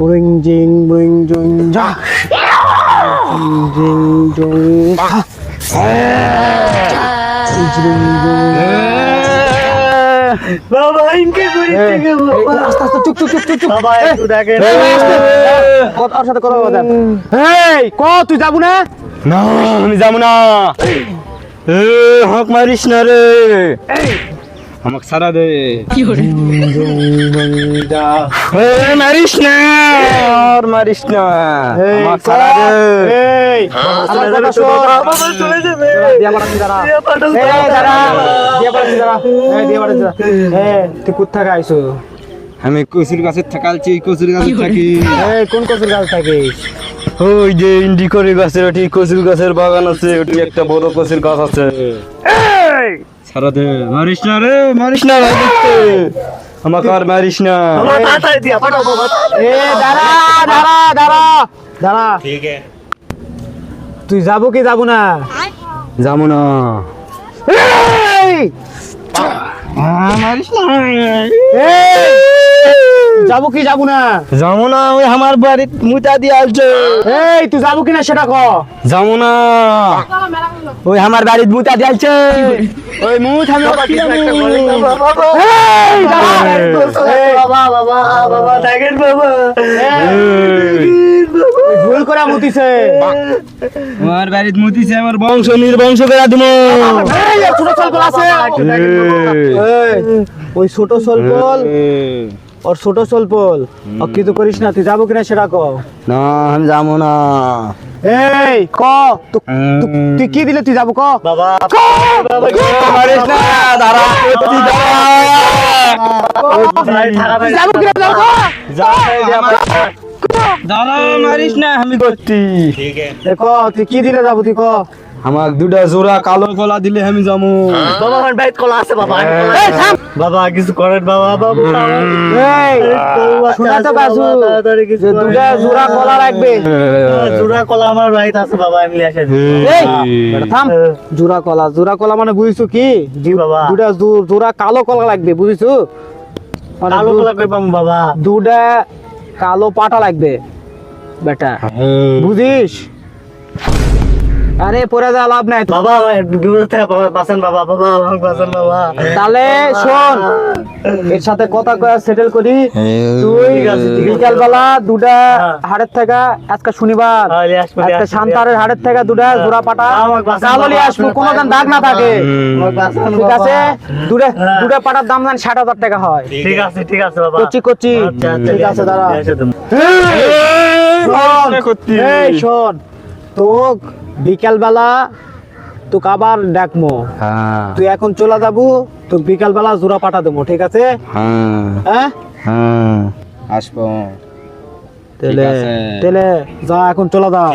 উরিং জিং বুইং জুং যা জিং জুং খা বাবা ইনকে করে থেকে বাবা আস্তে আস্তে চুপ চুপ চুপ চুপ চুপ বাবা একটু দেখেন ওর সাথে কথা বল এই ক তুই যাবো না না আমি যাব না হক মারিস না রে আমাকে সারা দে মারিস না আর মারিস না আমাকে সারা দে এই আমার কথা শোন বাবা চলে যাবে দিয়া বাড়াচ্ছি দাঁড়া এই দাঁড়া দিয়া বাড়াচ্ছি দাঁড়া এই দিয়া বাড়াচ্ছি তুই কোথা থেকে আইছো আমি কচুর গাছের থাকালছি কচুর গাছে থাকি এই কোন কচুর গাছ থাকিস ওই যে ইন্ডিকরি গাছের ওটি কচুর গাছের বাগান আছে ওটি একটা বড় কচুর গাছ আছে সারা দে মারিস না রে মারিস না আমাকে আর মারিস না এ দাঁড়া দাঁড়া দাঁড়া দাঁড়া ঠিক আছে তুই যাবো কি যাবো না যাবো না এই মারিস না এই যাবো কি যাবো না যাবো না ওই আমার বাড়ির মুতা দিয়ে আসছে এই তুই যাবো কিনা সেটা ক যাবো না ওই আমার বাড়ির মুতা দিয়ে আসছে ওই মুত আমি এই দাঁড়া বাবা বাবা বাবা দেখেন বাবা ভুল করে মুতিছে আমার বাড়ির মুতিছে আমার বংশ নির্বংশ করে দিব এই ছোট সলপল আছে এই ওই ছোট সলপল ওর ছোট সলপল ও কিছু করিস না তুই যাবো কিনা সেটা ক না আমি যাবো না এই ক তুই কি দিলে তুই যাবো ক বাবা মারিস না দাঁড়া তুই তুই যাবো কিনা যাবো ক দাঁড়া মারিস না আমি করছি এ ক তুই কি দিলে যাবো তুই ক আমার দুটা জোড়া কালো কলা দিলে আমি যাবো বাবা আমার বাইক কলা আছে বাবা এই থাম বাবা কিছু করেন বাবা বাবা এই শোনাতে পারছু যে দুটা জোড়া কলা রাখবে জোড়া কলা আমার বাড়িতে আছে বাবা আমি লিয়ে আসে এই বেটা থাম জোড়া কলা মানে বুঝিছো কি জি বাবা দুটা জোড়া কালো কলা লাগবে বুঝিছো মানে কালো কলা কই পাবো বাবা দুটা কালো পাটা লাগবে বেটা বুঝিস আরে পরে যা লাভ নাই বাবা আমার বিপদ থেকে বাঁচান বাবা বাবা আমাকে বাঁচান বাবা তাহলে শোন এর সাথে কথা কয়ে সেটেল করি তুই বিকাল বেলা দুটা হাড়ের থেকে আজকে শনিবার আজকে শান্তারের হাড়ের থেকে দুটা জোড়া পাটা কালো নিয়ে আসবো কোনো যেন দাগ না থাকে ঠিক আছে দুটা পাটার দাম যেন 60,000 টাকা হয় ঠিক আছে বাবা কচ্ছি কচ্ছি ঠিক আছে দাঁড়া এই শোন তো বিকাল বেলা তোকে আবার ডাকমো তুই এখন চলে যাবো তো বিকাল বেলা জোড়া পাঠা দেবো ঠিক আছে হ্যাঁ আসবো তেলে আছে। তেলে যা এখন চলে যাও